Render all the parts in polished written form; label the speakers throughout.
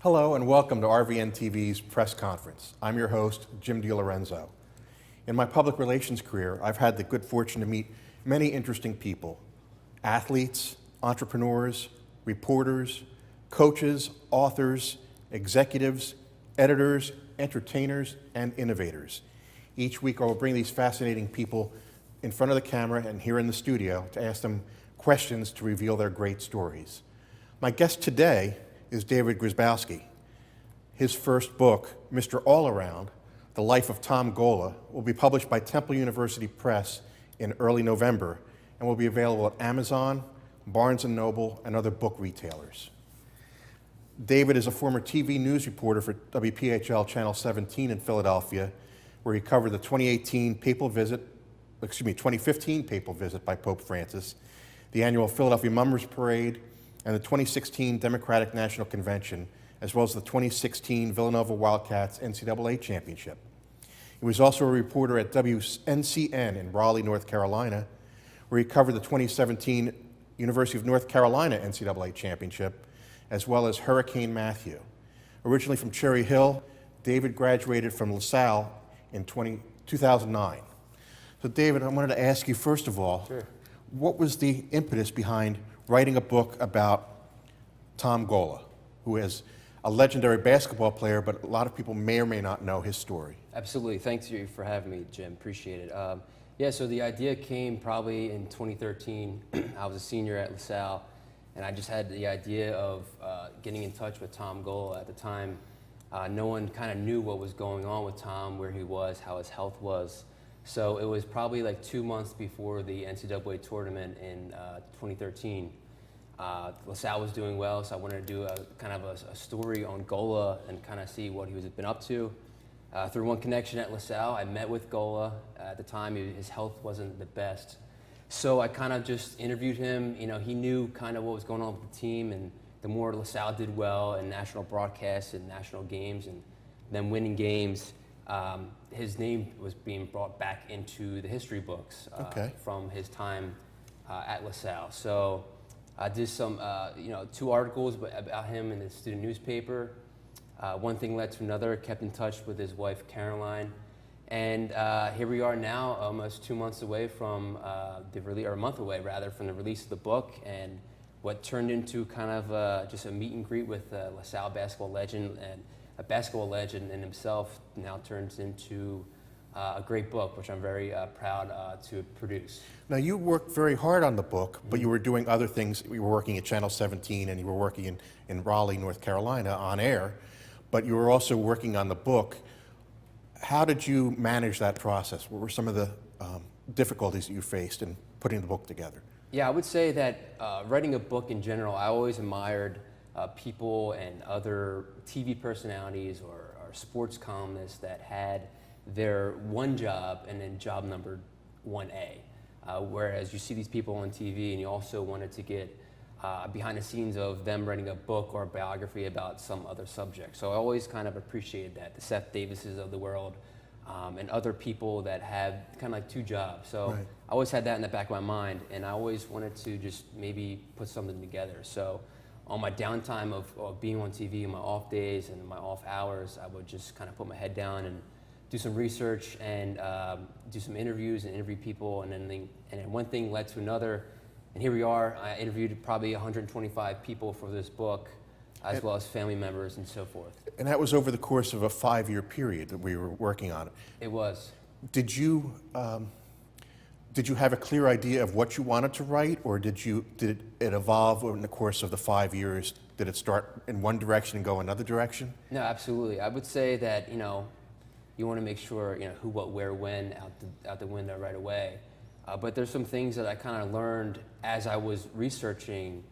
Speaker 1: Hello and welcome to RVNTV's press conference. I'm your host, Jim DeLorenzo. In my public relations career, I've had the good fortune to meet many interesting people: athletes, entrepreneurs, reporters, coaches, authors, executives, editors, entertainers, and innovators. Each week I will bring these fascinating people in front of the camera and here in the studio to ask them questions to reveal their great stories. My guest today is David Gryzbowski. His first book, Mr. All-Around, The Life of Tom Gola, will be published by Temple University Press in early November and will be available at Amazon, Barnes & Noble, and other book retailers. David is a former TV news reporter for WPHL Channel 17 in Philadelphia, where he covered the 2015 papal visit by Pope Francis, the annual Philadelphia Mummers Parade, and the 2016 Democratic National Convention, as well as the 2016 Villanova Wildcats NCAA Championship. He was also a reporter at WNCN in Raleigh, North Carolina, where he covered the 2017 University of North Carolina NCAA Championship, as well as Hurricane Matthew. Originally from Cherry Hill, David graduated from LaSalle in 2009. So David, I wanted to ask you, first of all,
Speaker 2: Sure.
Speaker 1: What was the impetus behind writing a book about Tom Gola, who is a legendary basketball player, but a lot of people may or may not know his story?
Speaker 2: Absolutely. Thanks you for having me, Jim. Appreciate it. So the idea came probably in 2013. I was a senior at LaSalle, and I just had the idea of getting in touch with Tom Gola. At the time, no one kind of knew what was going on with Tom, where he was, how his health was. So it was probably like 2 months before the NCAA tournament in 2013. LaSalle was doing well, so I wanted to do a story on Gola and kind of see what he was been up to. Through one connection at LaSalle, I met with Gola. At the time, his health wasn't the best. So I kind of just interviewed him. You know, he knew kind of what was going on with the team, and the more LaSalle did well in national broadcasts and national games and then winning games, his name was being brought back into the history books from his time at LaSalle. So I did some, 2 articles about him in the student newspaper. One thing led to another, kept in touch with his wife, Caroline. And here we are now, almost 2 months away from a month away rather, from the release of the book, and what turned into kind of just a meet and greet with LaSalle basketball legend, and a basketball legend in himself now turns into a great book, which I'm very proud to produce.
Speaker 1: Now, you worked very hard on the book, but you were doing other things. You were working at Channel 17 and you were working in Raleigh, North Carolina on air, but you were also working on the book. How did you manage that process? What were some of the difficulties that you faced in putting the book together?
Speaker 2: Yeah, I would say that writing a book in general, I always admired people and other TV personalities or sports columnists that had their one job and then job number 1A. Whereas you see these people on TV and you also wanted to get behind the scenes of them writing a book or a biography about some other subject. So I always kind of appreciated that, the Seth Davises of the world and other people that have kind of like 2 jobs. So
Speaker 1: Right.
Speaker 2: I always had that in the back of my mind, and I always wanted to just maybe put something together. So on my downtime of being on TV, my off days and my off hours, I would just kind of put my head down and do some research and do some interviews and interview people, and then one thing led to another, and here we are. I interviewed probably 125 people for this book, as well as family members and so forth.
Speaker 1: And that was over the course of a 5-year period that we were working on it.
Speaker 2: It was.
Speaker 1: Did you have a clear idea of what you wanted to write, or did it evolve in the course of the 5 years? Did it start in one direction and go another direction?
Speaker 2: No, absolutely. I would say that, you want to make sure, who, what, where, when out the window right away. But there's some things that I kind of learned as I was researching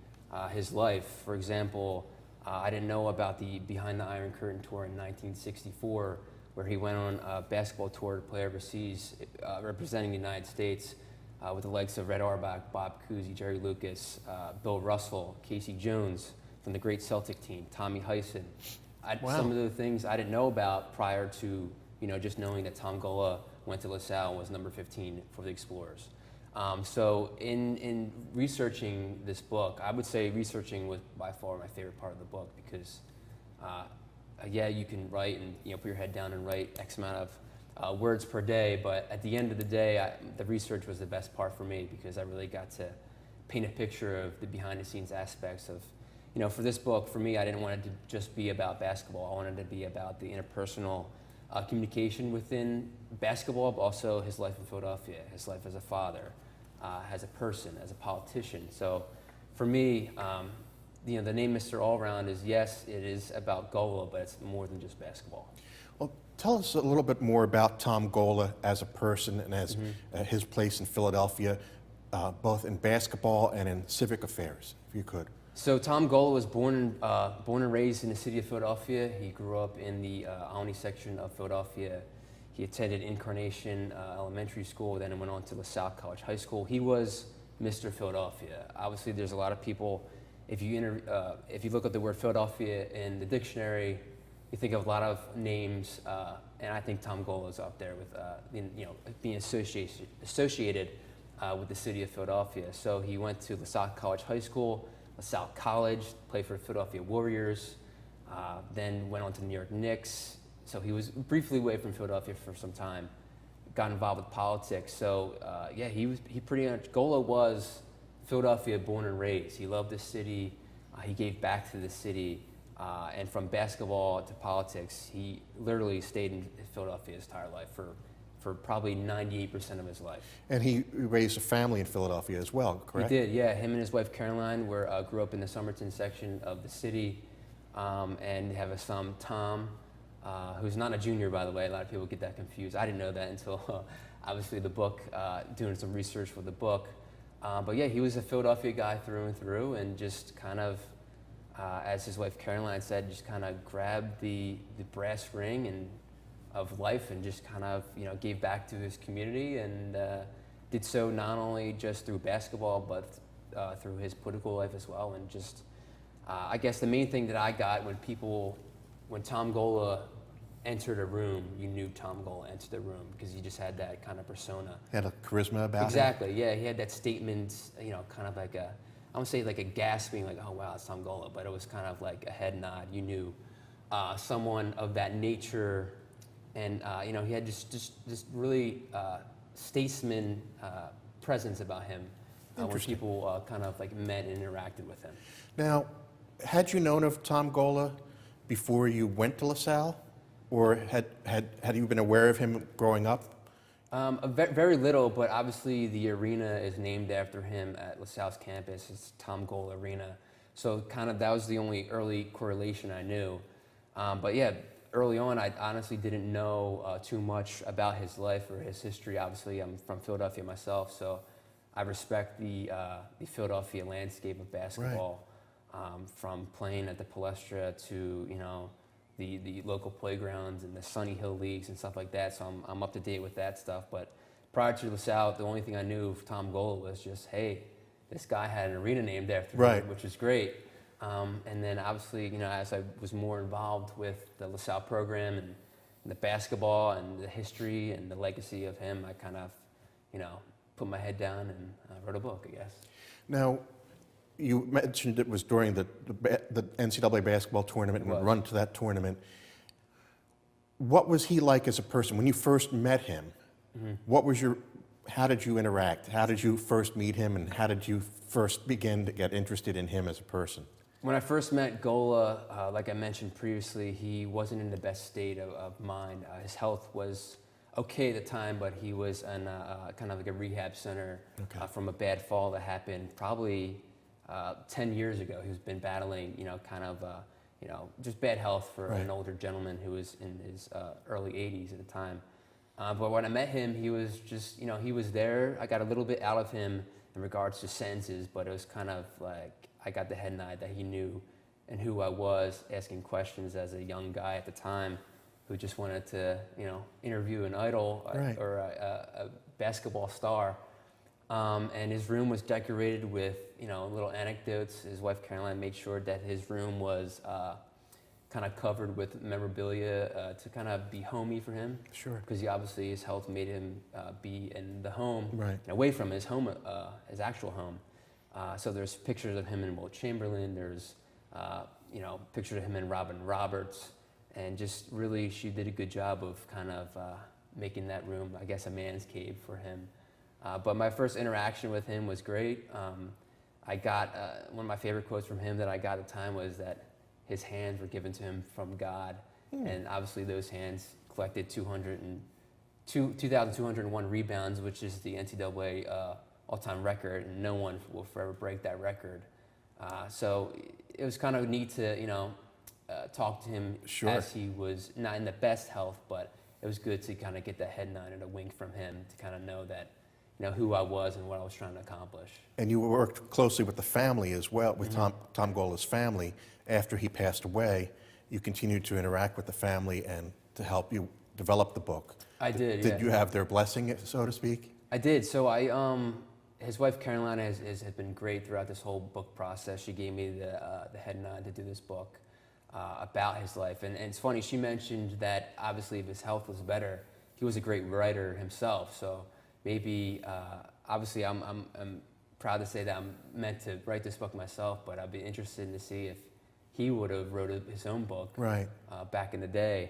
Speaker 2: his life. For example, I didn't know about the Behind the Iron Curtain tour in 1964, where he went on a basketball tour to play overseas, representing the United States with the likes of Red Auerbach, Bob Cousy, Jerry Lucas, Bill Russell, Casey Jones from the great Celtic team, Tommy Hyson.
Speaker 1: Wow.
Speaker 2: Some of the things I didn't know about prior to just knowing that Tom Gola went to LaSalle and was number 15 for the Explorers. So in researching this book, I would say researching was by far my favorite part of the book, because yeah, you can write and put your head down and write X amount of words per day, but at the end of the day, the research was the best part for me because I really got to paint a picture of the behind-the-scenes aspects of, for this book, for me, I didn't want it to just be about basketball. I wanted it to be about the interpersonal communication within basketball, but also his life in Philadelphia, his life as a father, as a person, as a politician. So for me, the name Mr. Allround is, yes, it is about Gola, but it's more than just basketball.
Speaker 1: Well, tell us a little bit more about Tom Gola as a person and as his place in Philadelphia, both in basketball and in civic affairs, if you could.
Speaker 2: So Tom Gola was born and raised in the city of Philadelphia. He grew up in the Alny section of Philadelphia. He attended Incarnation Elementary School, then went on to LaSalle College High School. He was Mr. Philadelphia. Obviously, there's a lot of people. If you look at the word Philadelphia in the dictionary, you think of a lot of names, and I think Tom Gola is up there with being associated with the city of Philadelphia. So he went to LaSalle College High School, LaSalle College, played for the Philadelphia Warriors, then went on to the New York Knicks. So he was briefly away from Philadelphia for some time, got involved with politics. So yeah, he pretty much, Gola was Philadelphia born and raised. He loved the city, he gave back to the city, and from basketball to politics, he literally stayed in Philadelphia his entire life for probably 98% of his life.
Speaker 1: And he raised a family in Philadelphia as well, correct?
Speaker 2: He did, yeah. Him and his wife Caroline grew up in the Somerton section of the city, and they have a son, Tom, who's not a junior, by the way. A lot of people get that confused. I didn't know that until obviously the book, doing some research for the book. But yeah, he was a Philadelphia guy through and through, and just kind of, as his wife Caroline said, just kind of grabbed the brass ring of life and just kind of gave back to his community, and did so not only just through basketball but through his political life as well. And just I guess the main thing that I got when Tom Gola entered a room, you knew Tom Gola entered the room because he just had that kind of persona.
Speaker 1: He had a charisma about him.
Speaker 2: Exactly, yeah. He had that statement, kind of like I won't say like a gasping, like, oh wow, it's Tom Gola, but it was kind of like a head nod. You knew someone of that nature, and he had just really statesman presence about him, where people kind of like met and interacted with him. Now,
Speaker 1: had you known of Tom Gola before you went to LaSalle? Or had you been aware of him growing up?
Speaker 2: Very little, but obviously the arena is named after him at LaSalle's campus. It's Tom Gola Arena. So kind of that was the only early correlation I knew. But yeah, early on, I honestly didn't know too much about his life or his history. Obviously, I'm from Philadelphia myself, so I respect the Philadelphia landscape of basketball, from playing at the Palestra to, the local playgrounds and the Sunny Hill leagues and stuff like that. So I'm up to date with that stuff. But prior to LaSalle, the only thing I knew of Tom Gola was just, hey, this guy had an arena named after him, which is great. And then obviously, as I was more involved with the LaSalle program and the basketball and the history and the legacy of him, I kind of, put my head down and wrote a book, I guess.
Speaker 1: Now, you mentioned it was during the NCAA basketball tournament and run to that tournament. What was he like as a person when you first met him? How did you interact? How did you first meet him, and how did you first begin to get interested in him as a person?
Speaker 2: When I first met Gola, like I mentioned previously, he wasn't in the best state of mind. His health was okay at the time, but he was in kind of like a rehab center from a bad fall that happened probably 10 years ago. He's been battling, just bad health for an older gentleman who was in his early 80s at the time. But when I met him, he was just, he was there. I got a little bit out of him in regards to sentences, but it was kind of like I got the head nod that he knew and who I was, asking questions as a young guy at the time who just wanted to, interview an idol or a basketball star. And his room was decorated with, little anecdotes. His wife Caroline made sure that his room was kind of covered with memorabilia to kind of be homey for him.
Speaker 1: Sure.
Speaker 2: Because obviously his health made him be in the home, and away from his home, his actual home. So there's pictures of him in Will Chamberlain. There's picture of him and Robin Roberts, and just really she did a good job of kind of making that room, I guess, a man's cave for him. But my first interaction with him was great. I got one of my favorite quotes from him that I got at the time was that his hands were given to him from God, and obviously those hands collected 2,201 rebounds, which is the NCAA all-time record, and no one will forever break that record. So it was kind of neat to talk to him as he was not in the best health, but it was good to kind of get that head nod and a wink from him to kind of know that who I was and what I was trying to accomplish. And you worked closely with the family as well, with Tom Gola's family. After he passed away, you continued to interact with the family and to help you develop the book. I did. Did you have their blessing, so to speak? I did. So his wife Carolina has been great throughout this whole book process. She gave me the head nod to do this book about his life. And it's funny, she mentioned that obviously if his health was better, he was a great writer himself. So maybe, obviously I'm proud to say that I'm meant to write this book myself, but I'd be interested to see if he would have wrote his own book back in the day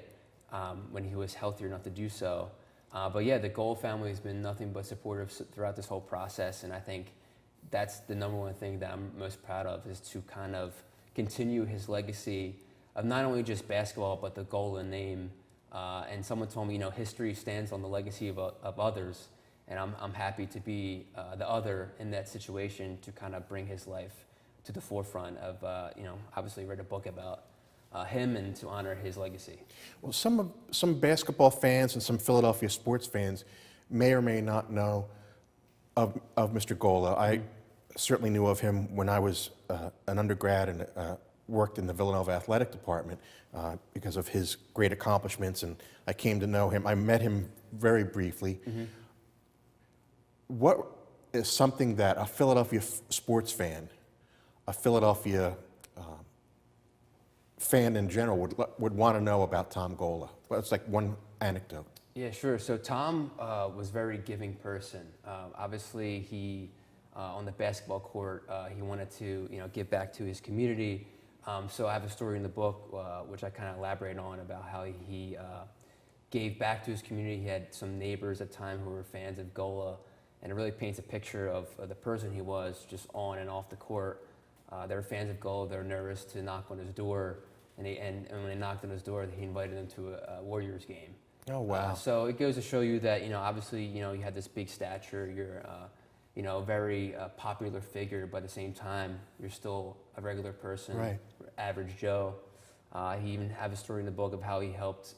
Speaker 2: when he was healthier enough to do so. But yeah, the Gola family has been nothing but supportive throughout this whole process, and I think that's the number one thing that I'm most proud of, is to kind of continue his legacy of not only just basketball, but the Gola name. And someone told me, history stands on the legacy of others, and I'm happy to be the other in that situation, to kind of bring his life to the forefront of, obviously read a book about him and to honor his legacy. Well, some basketball fans and some Philadelphia sports fans may or may not know of Mr. Gola. I certainly knew of him when I was an undergrad and worked in the Villanova athletic department because of his great accomplishments, and I came to know him. I met him very briefly. What is something that a Philadelphia sports fan, a Philadelphia fan in general would want to know about Tom Gola? Well, it's like one anecdote. Yeah, sure. So Tom was a very giving person. Obviously, he on the basketball court, he wanted to give back to his community. So I have a story in the book which I kind of elaborate on about how he gave back to his community. He had some neighbors at the time who were fans of Gola, and it really paints a picture of the person he was just on and off the court. They were fans of Gola. They were nervous to knock on his door. And when they knocked on his door, he invited them to a Warriors game. Oh, wow. So it goes to show you that, obviously, you have this big stature, you're, a very popular figure, but at the same time, you're still a regular person, average Joe. He even have a story in the book of how he helped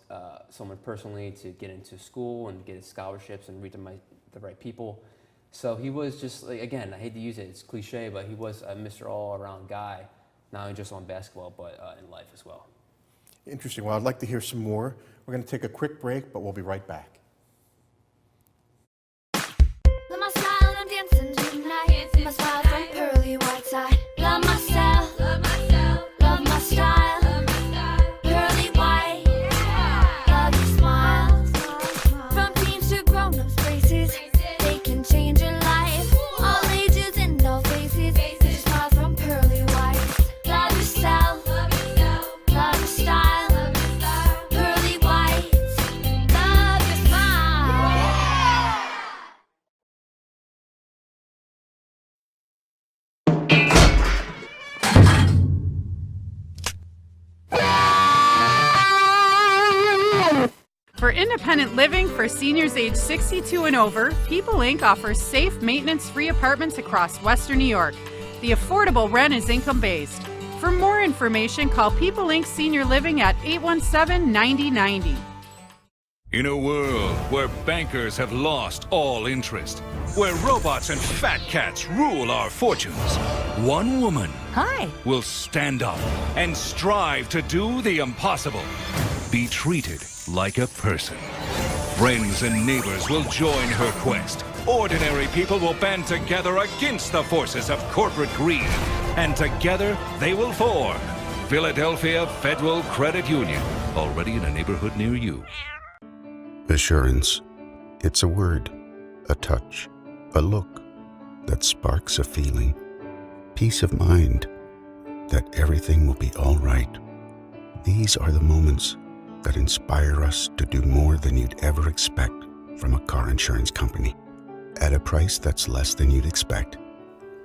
Speaker 2: someone personally to get into school and get his scholarships and reach the right people. So he was just, again, I hate to use it, it's cliche, but he was a Mr. All-Around guy, not only just on basketball, but in life as well. Interesting. Well, I'd like to hear some more. We're going to take a quick break, but we'll be right back.
Speaker 3: Love my style, I'm dancing tonight. My smile from pearly white side. Love my style, love my style, love my style. Pearly white, love your smile. From teens to grown-ups braces, they can change your life. All ages and all faces. Your smile from pearly white. Love your style, love your style. Pearly white, love your smile.
Speaker 4: For independent living for seniors age 62 and over, People Inc. offers safe, maintenance-free apartments across Western New York. The affordable rent is income-based. For more information, call People Inc. Senior Living at 817-9090.
Speaker 5: In a world where bankers have lost all interest, where robots and fat cats rule our fortunes, one woman will stand up and strive to do the impossible. Be treated like a person. Friends and neighbors will join her quest. Ordinary people will band together against the forces of corporate greed. And together they will form Philadelphia Federal Credit Union, already in a neighborhood near you.
Speaker 6: Assurance. It's a word, a touch, a look that sparks a feeling. Peace of mind. that everything will be all right. These are the moments that inspire us to do more than you'd ever expect from a car insurance company at a price that's less than you'd expect.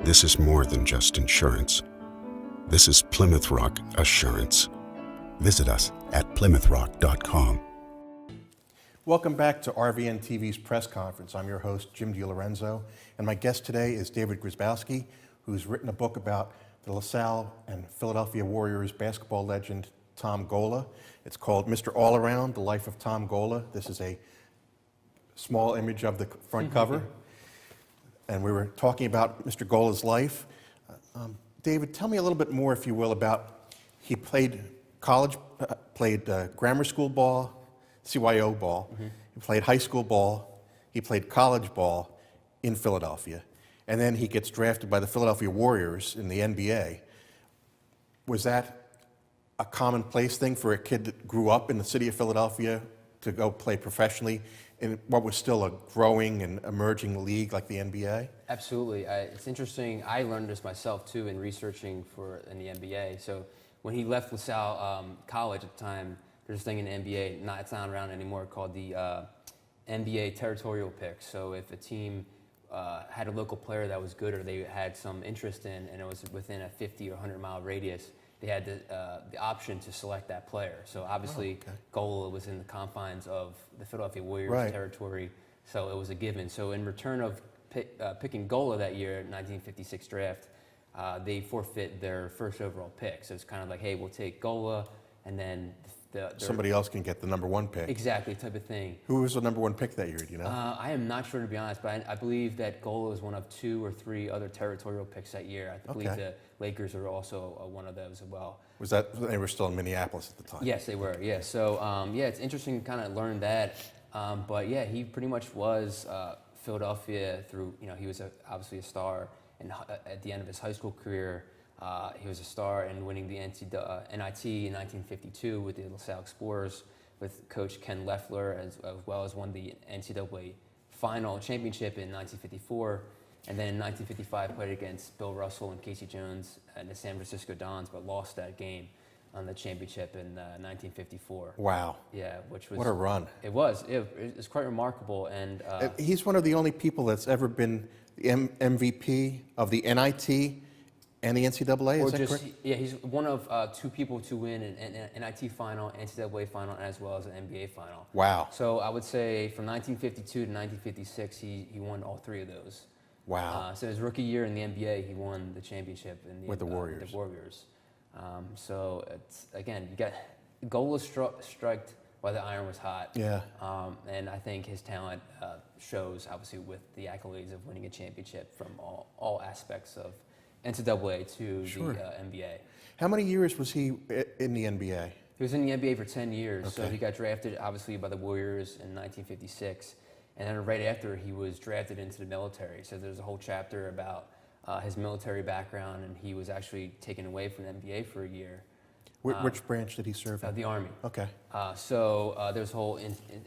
Speaker 6: This is more than just insurance. This is Plymouth Rock Assurance. Visit us at PlymouthRock.com.
Speaker 1: Welcome back to RVNTV's press conference. I'm your host, Jim DeLorenzo, and my guest today is David Gryzbowski, who's written a book about the LaSalle and Philadelphia Warriors basketball legend Tom Gola. It's called Mr. All-Around, The Life of Tom Gola. This is a small image of the front cover. And we were talking about Mr. Gola's life. David, tell me a little bit more, if you will, about he played grammar school ball, CYO ball. He played high school ball. He played college ball in Philadelphia. And then he gets drafted by the Philadelphia Warriors in the NBA. Was that a commonplace thing for a kid that grew up in the city of Philadelphia to go play professionally in what was still a growing and emerging league like the NBA?
Speaker 2: Absolutely. It's interesting. I learned this myself, too, in researching in the NBA. So when he left LaSalle College at the time, there's this thing in the NBA, it's not around anymore, called the NBA territorial pick. So if a team had a local player that was good or they had some interest in, and it was within a 50 or 100-mile radius, they had the option to select that player. So obviously, Gola was in the confines of the Philadelphia Warriors territory, so it was a given. So in return of picking Gola that year, 1956 draft, they forfeit their first overall pick. So it's kind of like, hey, we'll take Gola, and then
Speaker 1: somebody else can get the number one pick.
Speaker 2: Exactly, type of thing.
Speaker 1: Who was the number one pick that year, do you know?
Speaker 2: I am not sure, to be honest, but I believe that Gola was one of 2 or 3 other territorial picks that year. I believe the Lakers were also one of those as well.
Speaker 1: Was that, they were still in Minneapolis at the time?
Speaker 2: Yes, they were, yeah. So, it's interesting to kind of learn that. But yeah, he pretty much was Philadelphia through, he was obviously a star. And at the end of his high school career, he was a star in winning the NIT in 1952 with the LaSalle Explorers with Coach Ken Leffler, as well as won the NCAA final championship in 1954. And then in 1955 played against Bill Russell and Casey Jones and the San Francisco Dons, but lost that game on the championship in 1954.
Speaker 1: Wow.
Speaker 2: Yeah, which was...
Speaker 1: What a run.
Speaker 2: It was. It was quite remarkable. And
Speaker 1: he's one of the only people that's ever been the MVP of the NIT and the NCAA, is that correct?
Speaker 2: Yeah, he's one of 2 people to win an NIT final, NCAA final, as well as an NBA final.
Speaker 1: Wow.
Speaker 2: So I would say from 1952 to 1956, he won all 3 of those.
Speaker 1: Wow.
Speaker 2: So his rookie year in the NBA, he won the championship
Speaker 1: with the Warriors.
Speaker 2: So it's, again, you got Gola struck while the iron was hot.
Speaker 1: Yeah.
Speaker 2: And I think his talent shows, obviously, with the accolades of winning a championship from all aspects of NCAA to the NBA.
Speaker 1: How many years was he in the NBA?
Speaker 2: He was in the NBA for 10 years.
Speaker 1: Okay.
Speaker 2: So he got drafted, obviously, by the Warriors in 1956. And then right after, he was drafted into the military. So there's a whole chapter about his military background, and he was actually taken away from the NBA for a year.
Speaker 1: Which branch did he serve in?
Speaker 2: The Army.
Speaker 1: Okay.
Speaker 2: So there's whole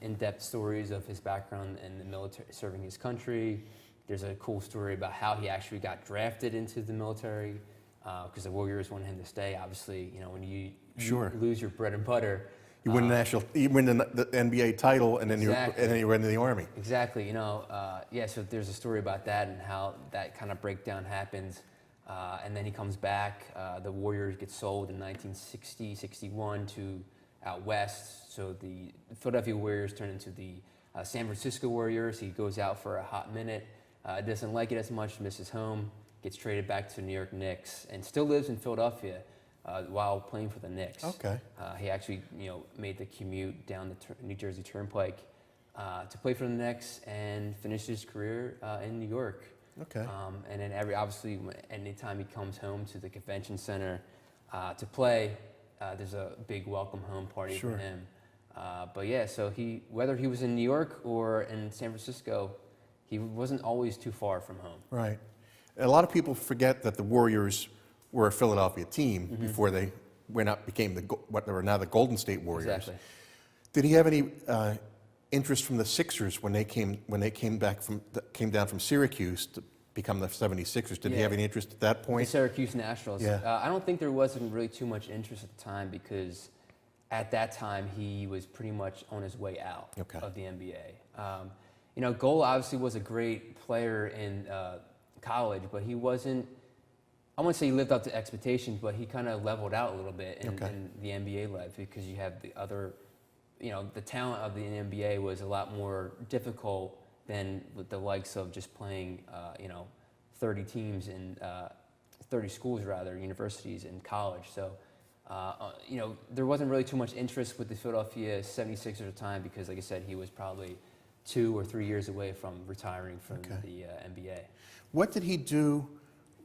Speaker 2: in-depth stories of his background in the military, serving his country. There's a cool story about how he actually got drafted into the military, because the Warriors wanted him to stay. Obviously, when you lose your bread and butter,
Speaker 1: you win you win the NBA title, and then you went into the Army.
Speaker 2: Exactly. So there's a story about that and how that kind of breakdown happens. And then he comes back. The Warriors get sold in 1960, 61 to out west. So the Philadelphia Warriors turn into the San Francisco Warriors. He goes out for a hot minute, doesn't like it as much, misses home, gets traded back to New York Knicks, and still lives in Philadelphia while playing for the Knicks.
Speaker 1: Okay.
Speaker 2: He actually, made the commute down the New Jersey Turnpike to play for the Knicks and finish his career in New York.
Speaker 1: Okay.
Speaker 2: And then obviously, anytime he comes home to the convention center to play, there's a big welcome home party for him. But yeah, so whether he was in New York or in San Francisco, he wasn't always too far from home.
Speaker 1: Right. A lot of people forget that the Warriors were a Philadelphia team before they became what they were now the Golden State Warriors.
Speaker 2: Exactly.
Speaker 1: Did he have any interest from the Sixers when they came down from Syracuse become the 76ers. Did he
Speaker 2: Yeah.
Speaker 1: have any interest at that
Speaker 2: The
Speaker 1: point?
Speaker 2: Syracuse Nationals.
Speaker 1: Yeah.
Speaker 2: I don't think there wasn't really too much interest at the time because at that time he was pretty much on his way out
Speaker 1: Okay.
Speaker 2: of the NBA. You know, Gola obviously was a great player in college, but he wasn't. I wouldn't say he lived up to expectations, but he kind of leveled out a little bit in the NBA life because you have the other, you know, the talent of the NBA was a lot more difficult than with the likes of just playing, you know, 30 teams in 30 schools rather, universities in college. So, you know, there wasn't really too much interest with the Philadelphia 76ers at the time because, like I said, he was probably 2 or 3 years away from retiring from the NBA.
Speaker 1: What did he do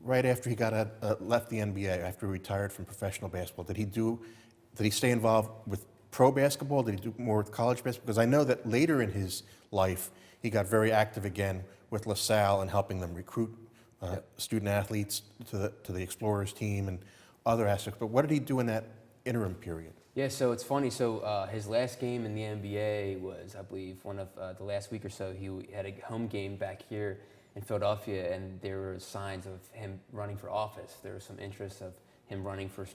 Speaker 1: right after he got left the NBA, after he retired from professional basketball? Did he stay involved with pro basketball? Did he do more with college basketball? Because I know that later in his life, he got very active again with LaSalle and helping them recruit student athletes to the Explorers team and other aspects. But what did he do in that interim period?
Speaker 2: Yeah, so it's funny. So his last game in the NBA was, I believe, one of the last week or so. He had a home game back here in Philadelphia, and there were signs of him running for office. There was some interest of him running for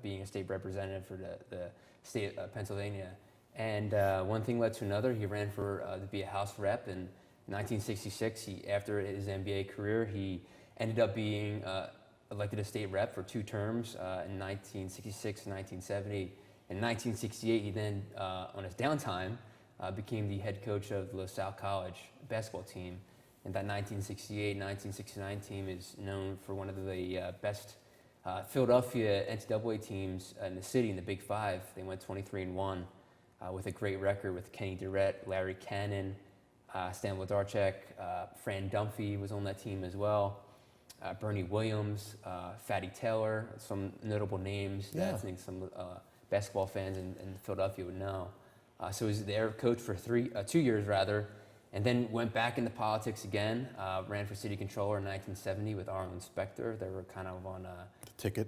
Speaker 2: being a state representative for the state of Pennsylvania. And one thing led to another. He ran for to be a House rep in 1966. After his NBA career, he ended up being elected a state rep for 2 terms in 1966 and 1970. In 1968, he then, on his downtime, became the head coach of the LaSalle College basketball team. And that 1968-1969 team is known for one of the best Philadelphia NCAA teams in the city, in the Big Five. They went 23-1 with a great record with Kenny Durrett, Larry Cannon, Stan Wlodarczyk, Fran Dunphy was on that team as well, Bernie Williams, Fatty Taylor, some notable names that I think some basketball fans in Philadelphia would know. So he was their coach for 2 years rather, and then went back into politics again, ran for city controller in 1970 with Arlen Specter. They were kind of on a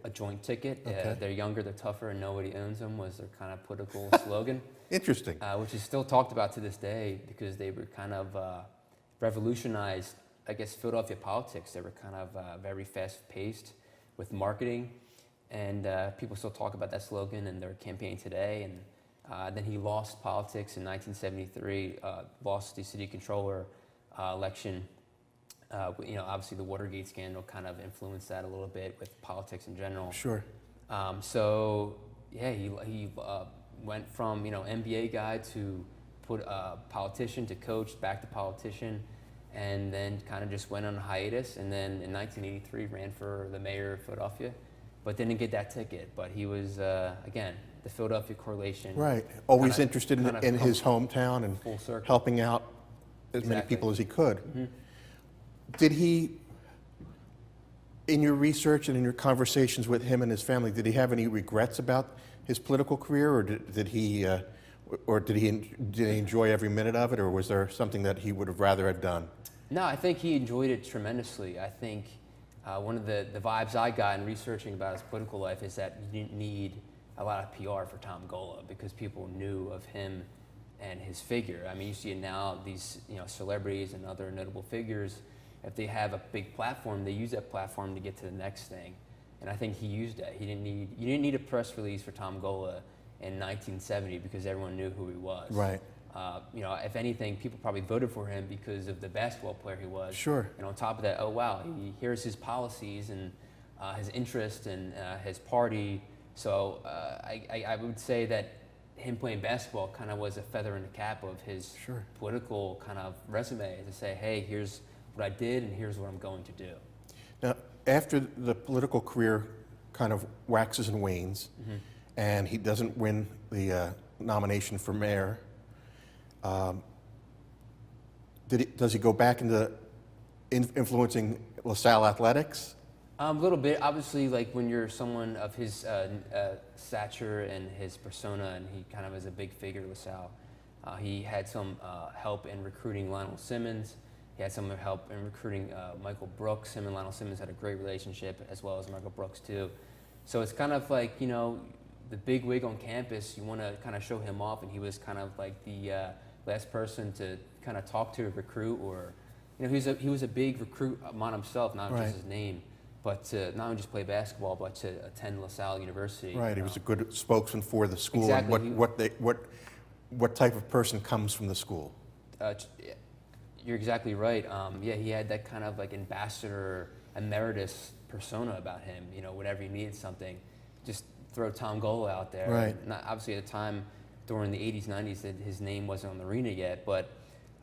Speaker 2: joint ticket.
Speaker 1: Okay.
Speaker 2: They're younger, they're tougher, and nobody owns them was their kind of political slogan.
Speaker 1: Interesting.
Speaker 2: Which is still talked about to this day because they were kind of revolutionized, I guess, Philadelphia politics. They were kind of very fast-paced with marketing, and people still talk about that slogan in their campaign today. And then he lost politics in 1973, lost the city controller election. You know, obviously the Watergate scandal kind of influenced that a little bit with politics in general.
Speaker 1: Sure.
Speaker 2: So yeah, he went from, you know, NBA guy to politician to coach, back to politician, and then kind of just went on a hiatus. And then in 1983 ran for the mayor of Philadelphia, but didn't get that ticket. But he was, again, the Philadelphia correlation.
Speaker 1: Right. Always
Speaker 2: kinda-
Speaker 1: interested in
Speaker 2: kinda
Speaker 1: his hometown and
Speaker 2: full circle.
Speaker 1: helping out as many
Speaker 2: Exactly.
Speaker 1: people as he could. Did he, in your research and in your conversations with him and his family, did he have any regrets about his political career, or did he enjoy every minute of it, or was there something that he would have rather have done?
Speaker 2: No, I think he enjoyed it tremendously. I think one of the vibes I got in researching about his political life is that you didn't need a lot of PR for Tom Gola because people knew of him and his figure. I mean, you see it now, these, you know, celebrities and other notable figures, if they have a big platform, they use that platform to get to the next thing. And I think he used that. You didn't need a press release for Tom Gola in 1970 because everyone knew who he was.
Speaker 1: Right.
Speaker 2: You know, if anything, people probably voted for him because of the basketball player he was.
Speaker 1: Sure.
Speaker 2: And on top of that, oh wow, here's his policies and his interest and his party. So I would say that him playing basketball kind of was a feather in the cap of his political kind of resume to say, hey, here's what I did and here's what I'm going to do.
Speaker 1: Now, after the political career kind of waxes and wanes, and he doesn't win the nomination for mayor, does he go back into influencing LaSalle athletics?
Speaker 2: A little bit. Obviously, like when you're someone of his stature and his persona, and he kind of is a big figure at LaSalle, he had some help in recruiting Lionel Simmons. He had some help in recruiting Michael Brooks. Him and Lionel Simmons had a great relationship, as well as Michael Brooks too. So it's kind of like, you know, the big wig on campus, you want to kind of show him off, and he was kind of like the last person to kind of talk to a recruit or you know, he was a big recruit among himself, not
Speaker 1: Right.
Speaker 2: just his name, but to not only just play basketball, but to attend LaSalle University.
Speaker 1: Right, he was a good spokesman for the school.
Speaker 2: Exactly.
Speaker 1: And what type of person comes from the school?
Speaker 2: You're exactly right. Yeah, he had that kind of like ambassador emeritus persona about him. You know, whenever he needed something, just throw Tom Gola out there.
Speaker 1: Right.
Speaker 2: Not, obviously, at the time, during the 80s, 90s, that his name wasn't on the arena yet. But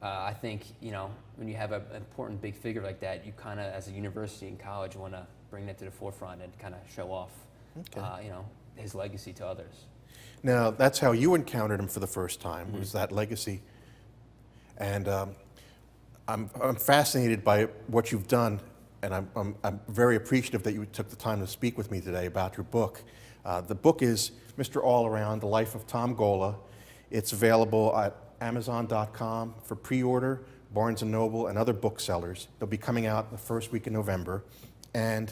Speaker 2: I think, you know, when you have an important big figure like that, you kind of, as a university and college, want to bring that to the forefront and kind of show off, you know, his legacy to others.
Speaker 1: Now, that's how you encountered him for the first time, was that legacy. And I'm fascinated by what you've done, and I'm very appreciative that you took the time to speak with me today about your book. The book is Mr. All Around, The Life of Tom Gola. It's available at Amazon.com for pre-order, Barnes & Noble, and other booksellers. They'll be coming out the first week in November. And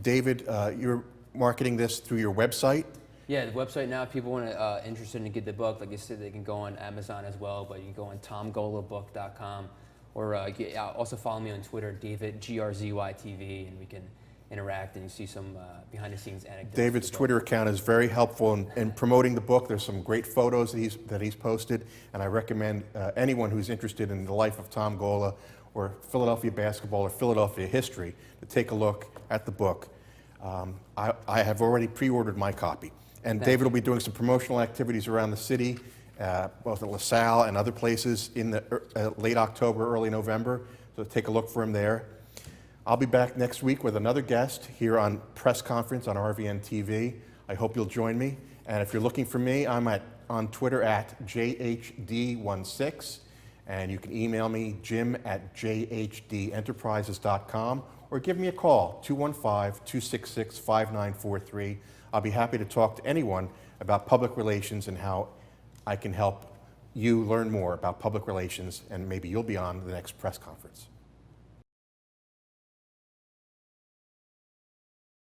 Speaker 1: David, you're marketing this through your website?
Speaker 2: Yeah, the website now, if people want to interested in get the book, like I said, they can go on Amazon as well, but you can go on tomgolabook.com, or also follow me on Twitter, David Grzybowski, and we can interact and you see some behind-the-scenes anecdotes.
Speaker 1: David's Twitter account is very helpful in promoting the book. There's some great photos that he's posted, and I recommend anyone who's interested in the life of Tom Gola or Philadelphia basketball or Philadelphia history to take a look at the book. I have already pre-ordered my copy. And David will be doing some promotional activities around the city, both at LaSalle and other places in the late October, early November. So take a look for him there. I'll be back next week with another guest here on Press Conference on RVNTV. I hope you'll join me. And if you're looking for me, I'm on Twitter at JHD16. And you can email me, jim@jhdenterprises.com, or give me a call, 215-266-5943. I'll be happy to talk to anyone about public relations and how I can help you learn more about public relations, and maybe you'll be on the next press conference.